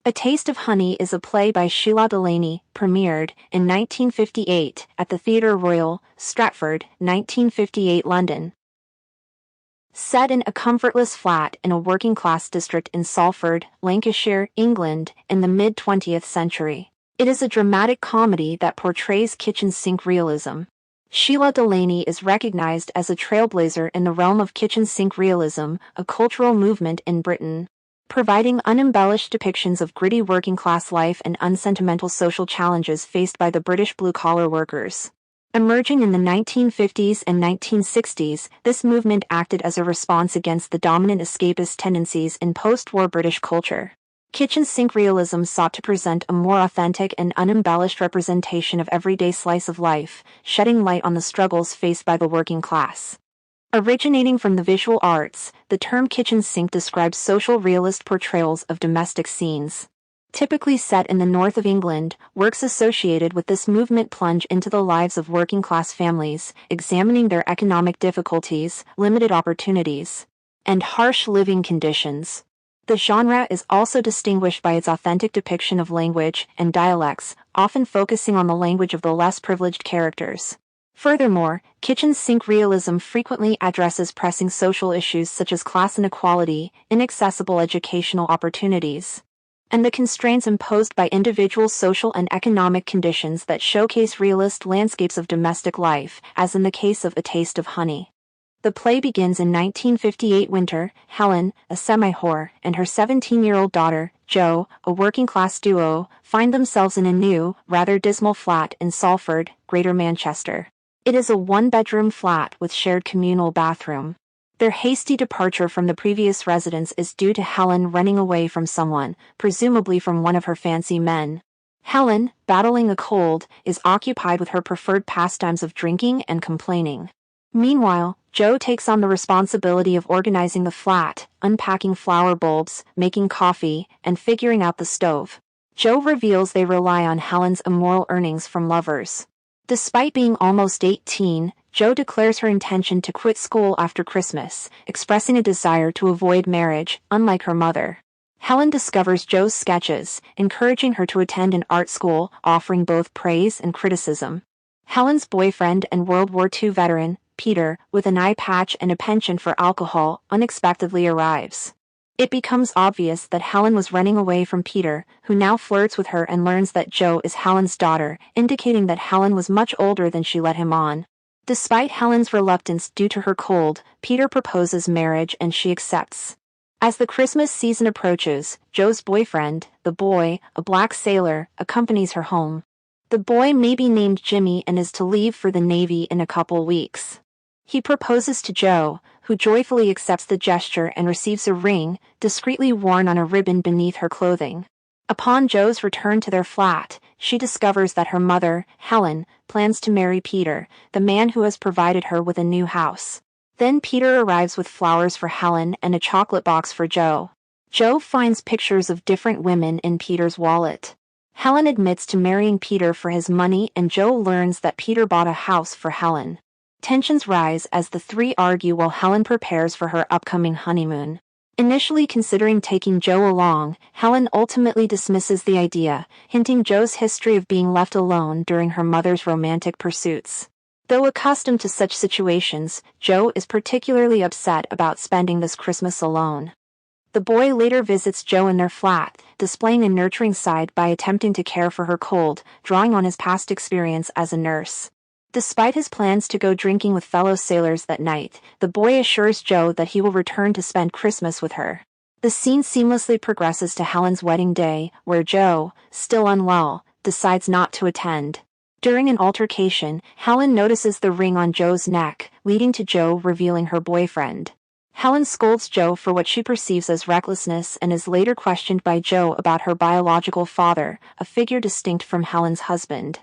A Taste of Honey is a play by SHELAGH DELANEY, premiered in 1958 at the Theatre Royal, Stratford, 1958 London. Set in a comfortless flat in a working-class district in Salford, Lancashire, England, in the mid-20th century, it is a dramatic comedy that portrays kitchen sink realism. SHELAGH DELANEY is recognized as a trailblazer in the realm of kitchen sink realism, a cultural movement in Britain, providing unembellished depictions of gritty working-class life and unsentimental social challenges faced by the British blue-collar workers. Emerging in the 1950s and 1960s, this movement acted as a response against the dominant escapist tendencies in post-war British culture. Kitchen sink realism sought to present a more authentic and unembellished representation of everyday slice of life, shedding light on the struggles faced by the working class. Originating from the visual arts, the term kitchen sink describes social realist portrayals of domestic scenes. Typically set in the north of England, works associated with this movement plunge into the lives of working-class families, examining their economic difficulties, limited opportunities, and harsh living conditions. The genre is also distinguished by its authentic depiction of language and dialects, often focusing on the language of the less privileged characters. Furthermore, kitchen sink realism frequently addresses pressing social issues such as class inequality, inaccessible educational opportunities, and the constraints imposed by individual social and economic conditions that showcase realist landscapes of domestic life, as in the case of A Taste of Honey. The play begins in 1958 winter. Helen, a semi-whore, and her 17-year-old daughter, Jo, a working-class duo, find themselves in a new, rather dismal flat in Salford, Greater Manchester. It is a one-bedroom flat with shared communal bathroom. Their hasty departure from the previous residence is due to Helen running away from someone, presumably from one of her fancy men. Helen, battling a cold, is occupied with her preferred pastimes of drinking and complaining. Meanwhile, Jo takes on the responsibility of organizing the flat, unpacking flower bulbs, making coffee, and figuring out the stove. Jo reveals they rely on Helen's immoral earnings from lovers. Despite being almost 18, Jo declares her intention to quit school after Christmas, expressing a desire to avoid marriage, unlike her mother. Helen discovers Jo's sketches, encouraging her to attend an art school, offering both praise and criticism. Helen's boyfriend and World War II veteran, Peter, with an eye patch and a penchant for alcohol, unexpectedly arrives. It becomes obvious that Helen was running away from Peter, who now flirts with her and learns that Jo is Helen's daughter, indicating that Helen was much older than she let him on. Despite Helen's reluctance due to her cold, Peter proposes marriage and she accepts. As the Christmas season approaches, Jo's boyfriend, the boy, a black sailor, accompanies her home. The boy may be named Jimmy and is to leave for the Navy in a couple weeks. He proposes to Jo, who joyfully accepts the gesture and receives a ring, discreetly worn on a ribbon beneath her clothing. Upon Jo's return to their flat, she discovers that her mother, Helen, plans to marry Peter, the man who has provided her with a new house. Then Peter arrives with flowers for Helen and a chocolate box for Jo. Jo finds pictures of different women in Peter's wallet. Helen admits to marrying Peter for his money and Jo learns that Peter bought a house for Helen. Tensions rise as the three argue while Helen prepares for her upcoming honeymoon. Initially considering taking Jo along, Helen ultimately dismisses the idea, hinting Jo's history of being left alone during her mother's romantic pursuits. Though accustomed to such situations, Jo is particularly upset about spending this Christmas alone. The boy later visits Jo in their flat, displaying a nurturing side by attempting to care for her cold, drawing on his past experience as a nurse. Despite his plans to go drinking with fellow sailors that night, the boy assures Jo that he will return to spend Christmas with her. The scene seamlessly progresses to Helen's wedding day, where Jo, still unwell, decides not to attend. During an altercation, Helen notices the ring on Jo's neck, leading to Jo revealing her boyfriend. Helen scolds Jo for what she perceives as recklessness and is later questioned by Jo about her biological father, a figure distinct from Helen's husband.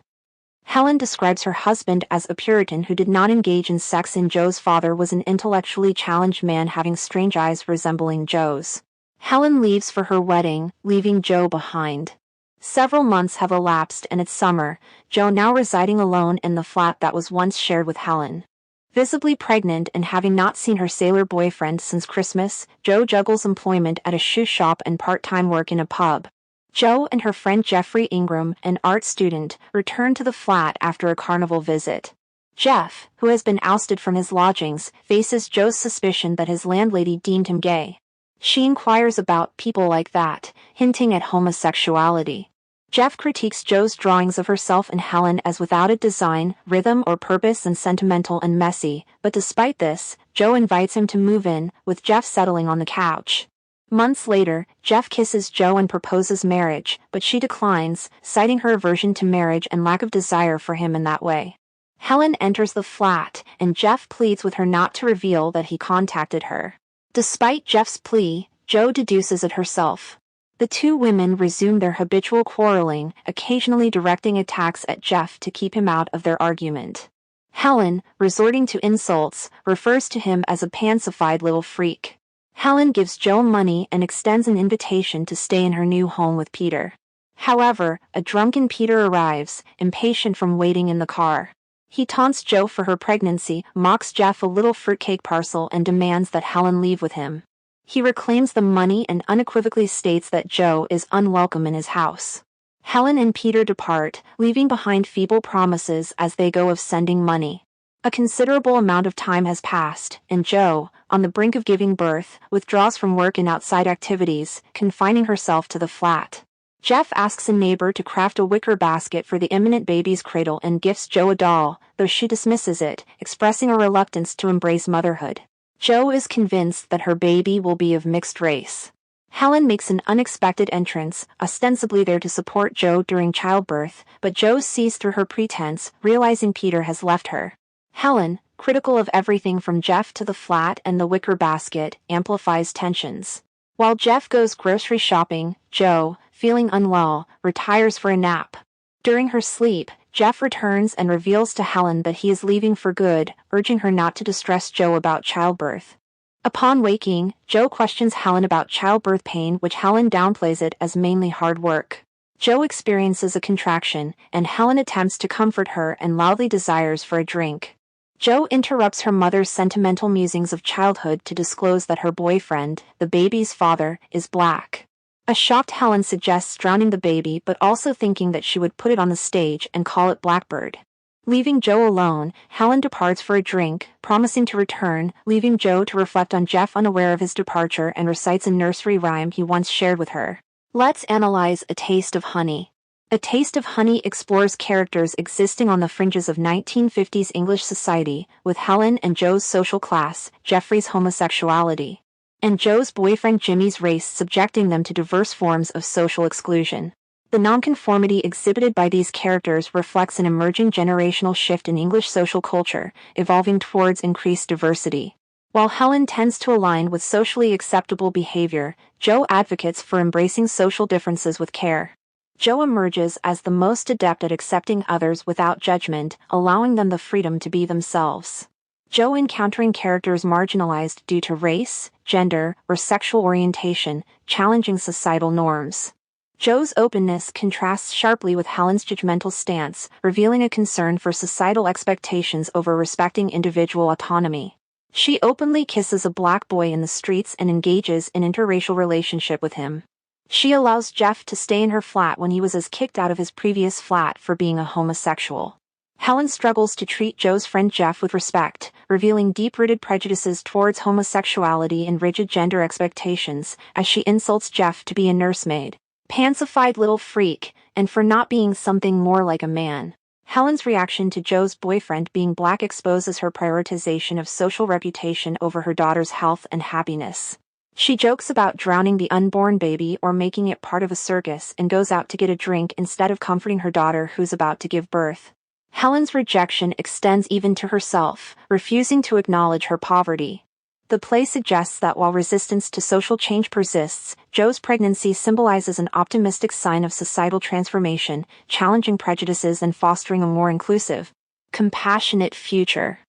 Helen describes her husband as a Puritan who did not engage in sex, and Jo's father was an intellectually challenged man having strange eyes resembling Jo's. Helen leaves for her wedding, leaving Jo behind. Several months have elapsed and it's summer, Jo now residing alone in the flat that was once shared with Helen. Visibly pregnant and having not seen her sailor boyfriend since Christmas, Jo juggles employment at a shoe shop and part-time work in a pub. Jo and her friend Jeffrey Ingram, an art student, return to the flat after a carnival visit. Jeff, who has been ousted from his lodgings, faces Jo's suspicion that his landlady deemed him gay. She inquires about people like that, hinting at homosexuality. Jeff critiques Jo's drawings of herself and Helen as without a design, rhythm or purpose and sentimental and messy, but despite this, Jo invites him to move in, with Jeff settling on the couch. Months later, Jeff kisses Jo and proposes marriage, but she declines, citing her aversion to marriage and lack of desire for him in that way. Helen enters the flat, and Jeff pleads with her not to reveal that he contacted her. Despite Jeff's plea, Jo deduces it herself. The two women resume their habitual quarreling, occasionally directing attacks at Jeff to keep him out of their argument. Helen, resorting to insults, refers to him as a pansified little freak. Helen gives Jo money and extends an invitation to stay in her new home with Peter. However, a drunken Peter arrives, impatient from waiting in the car. He taunts Jo for her pregnancy, mocks Jeff a little fruitcake parcel and demands that Helen leave with him. He reclaims the money and unequivocally states that Jo is unwelcome in his house. Helen and Peter depart, leaving behind feeble promises as they go of sending money. A considerable amount of time has passed, and Jo, on the brink of giving birth, withdraws from work and outside activities, confining herself to the flat. Jeff asks a neighbor to craft a wicker basket for the imminent baby's cradle and gifts Jo a doll, though she dismisses it, expressing a reluctance to embrace motherhood. Jo is convinced that her baby will be of mixed race. Helen makes an unexpected entrance, ostensibly there to support Jo during childbirth, but Jo sees through her pretense, realizing Peter has left her. Helen, critical of everything from Jeff to the flat and the wicker basket, amplifies tensions. While Jeff goes grocery shopping, Jo, feeling unwell, retires for a nap. During her sleep, Jeff returns and reveals to Helen that he is leaving for good, urging her not to distress Jo about childbirth. Upon waking, Jo questions Helen about childbirth pain, which Helen downplays it as mainly hard work. Jo experiences a contraction, and Helen attempts to comfort her and loudly desires for a drink. Jo interrupts her mother's sentimental musings of childhood to disclose that her boyfriend, the baby's father, is black. A shocked Helen suggests drowning the baby, but also thinking that she would put it on the stage and call it Blackbird. Leaving Jo alone, Helen departs for a drink, promising to return, leaving Jo to reflect on Jeff unaware of his departure and recites a nursery rhyme he once shared with her. Let's analyze A Taste of Honey. A Taste of Honey explores characters existing on the fringes of 1950s English society, with Helen and Jo's social class, Jeffrey's homosexuality, and Jo's boyfriend Jimmy's race, subjecting them to diverse forms of social exclusion. The nonconformity exhibited by these characters reflects an emerging generational shift in English social culture, evolving towards increased diversity. While Helen tends to align with socially acceptable behavior, Jo advocates for embracing social differences with care. Jo emerges as the most adept at accepting others without judgment, allowing them the freedom to be themselves. Jo encountering characters marginalized due to race, gender, or sexual orientation, challenging societal norms. Jo's openness contrasts sharply with Helen's judgmental stance, revealing a concern for societal expectations over respecting individual autonomy. She openly kisses a black boy in the streets and engages in interracial relationship with him. She allows Jeff to stay in her flat when he was kicked out of his previous flat for being a homosexual. Helen struggles to treat Jo's friend Jeff with respect, revealing deep-rooted prejudices towards homosexuality and rigid gender expectations, as she insults Jeff to be a nursemaid, pansified little freak, and for not being something more like a man. Helen's reaction to Jo's boyfriend being black exposes her prioritization of social reputation over her daughter's health and happiness. She jokes about drowning the unborn baby or making it part of a circus and goes out to get a drink instead of comforting her daughter who's about to give birth. Helen's rejection extends even to herself, refusing to acknowledge her poverty. The play suggests that while resistance to social change persists, Jo's pregnancy symbolizes an optimistic sign of societal transformation, challenging prejudices and fostering a more inclusive, compassionate future.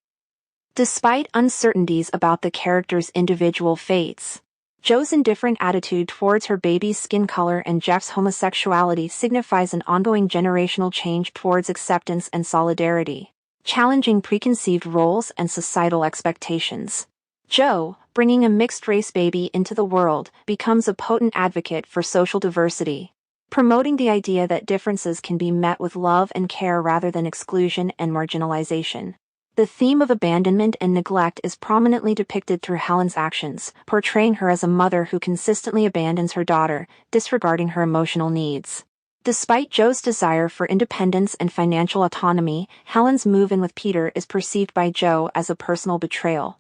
Despite uncertainties about the characters' individual fates, Jo's indifferent attitude towards her baby's skin color and Jeff's homosexuality signifies an ongoing generational change towards acceptance and solidarity, challenging preconceived roles and societal expectations. Jo, bringing a mixed-race baby into the world, becomes a potent advocate for social diversity. promoting the idea that differences can be met with love and care rather than exclusion and marginalization. The theme of abandonment and neglect is prominently depicted through Helen's actions, portraying her as a mother who consistently abandons her daughter, disregarding her emotional needs. Despite Jo's desire for independence and financial autonomy, Helen's move-in with Peter is perceived by Jo as a personal betrayal.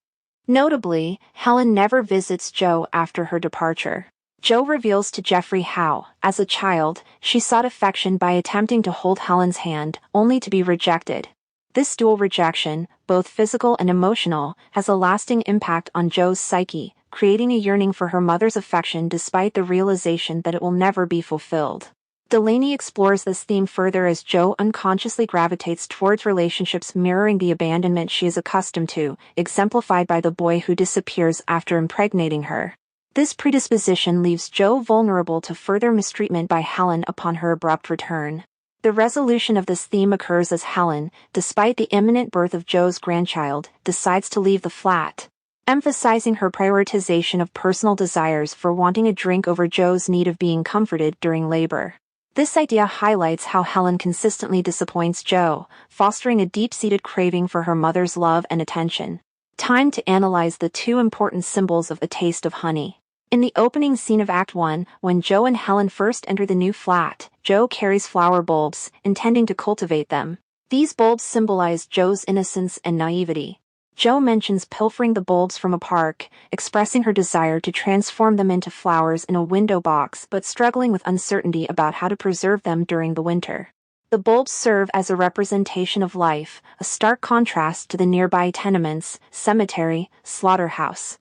Notably, Helen never visits Jo after her departure. Jo reveals to Geoffrey how, as a child, she sought affection by attempting to hold Helen's hand, only to be rejected. This dual rejection, both physical and emotional, has a lasting impact on Jo's psyche, creating a yearning for her mother's affection despite the realization that it will never be fulfilled. Delaney explores this theme further as Jo unconsciously gravitates towards relationships mirroring the abandonment she is accustomed to, exemplified by the boy who disappears after impregnating her. This predisposition leaves Jo vulnerable to further mistreatment by Helen upon her abrupt return. The resolution of this theme occurs as Helen, despite the imminent birth of Jo's grandchild, decides to leave the flat, emphasizing her prioritization of personal desires for wanting a drink over Jo's need of being comforted during labor. This idea highlights how Helen consistently disappoints Jo, fostering a deep-seated craving for her mother's love and attention. Time to analyze the two important symbols of A Taste of Honey. In the opening scene of Act 1, when Jo and Helen first enter the new flat, Jo carries flower bulbs, intending to cultivate them. These bulbs symbolize Jo's innocence and naivety. Jo mentions pilfering the bulbs from a park, expressing her desire to transform them into flowers in a window box but struggling with uncertainty about how to preserve them during the winter. The bulbs serve as a representation of life, a stark contrast to the nearby tenements, cemetery, slaughterhouse.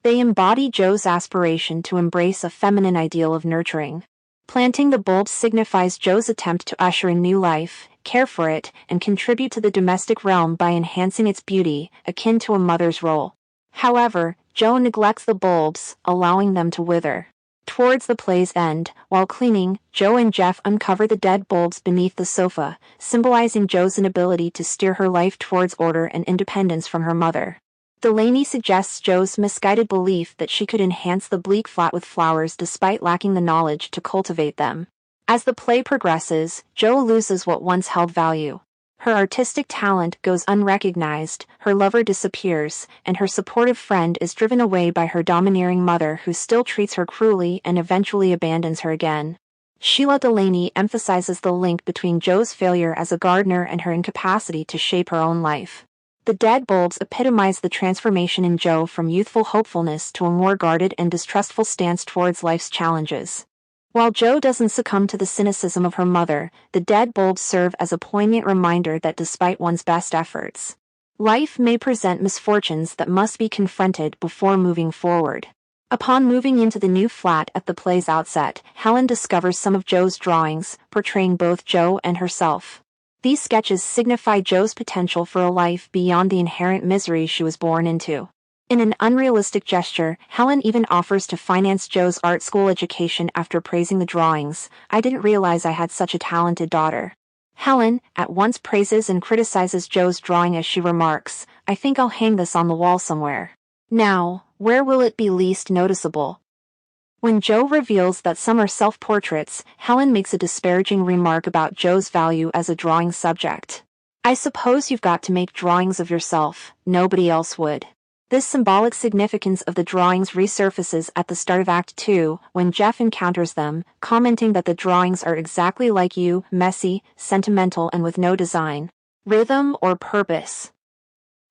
They embody Jo's aspiration to embrace a feminine ideal of nurturing. Planting the bulbs signifies Jo's attempt to usher in new life, care for it, and contribute to the domestic realm by enhancing its beauty, akin to a mother's role. However, Jo neglects the bulbs, allowing them to wither. Towards the play's end, while cleaning, Jo and Jeff uncover the dead bulbs beneath the sofa, symbolizing Jo's inability to steer her life towards order and independence from her mother. Delaney suggests Jo's misguided belief that she could enhance the bleak flat with flowers despite lacking the knowledge to cultivate them. As the play progresses, Jo loses what once held value. Her artistic talent goes unrecognized, her lover disappears, and her supportive friend is driven away by her domineering mother who still treats her cruelly and eventually abandons her again. SHELAGH DELANEY emphasizes the link between Jo's failure as a gardener and her incapacity to shape her own life. The dead bulbs epitomize the transformation in Jo from youthful hopefulness to a more guarded and distrustful stance towards life's challenges. While Jo doesn't succumb to the cynicism of her mother, the dead bulbs serve as a poignant reminder that despite one's best efforts, life may present misfortunes that must be confronted before moving forward. Upon moving into the new flat at the play's outset, Helen discovers some of Jo's drawings, portraying both Jo and herself. These sketches signify Jo's potential for a life beyond the inherent misery she was born into. In an unrealistic gesture, Helen even offers to finance Jo's art school education after praising the drawings. "I didn't realize I had such a talented daughter." Helen at once praises and criticizes Jo's drawing as she remarks, "I think I'll hang this on the wall somewhere." Now, where will it be least noticeable? When Jo reveals that some are self-portraits, Helen makes a disparaging remark about Jo's value as a drawing subject. "I suppose you've got to make drawings of yourself, nobody else would." This symbolic significance of the drawings resurfaces at the start of Act 2, when Jeff encounters them, commenting that the drawings are exactly like you, messy, sentimental and with no design, rhythm or purpose.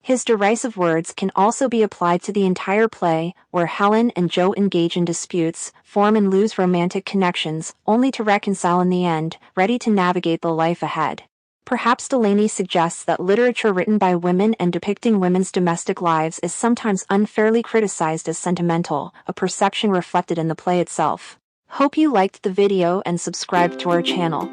His derisive words can also be applied to the entire play, where Helen and Jo engage in disputes, form and lose romantic connections, only to reconcile in the end, ready to navigate the life ahead. Perhaps Delaney suggests that literature written by women and depicting women's domestic lives is sometimes unfairly criticized as sentimental, a perception reflected in the play itself. Hope you liked the video and subscribed to our channel.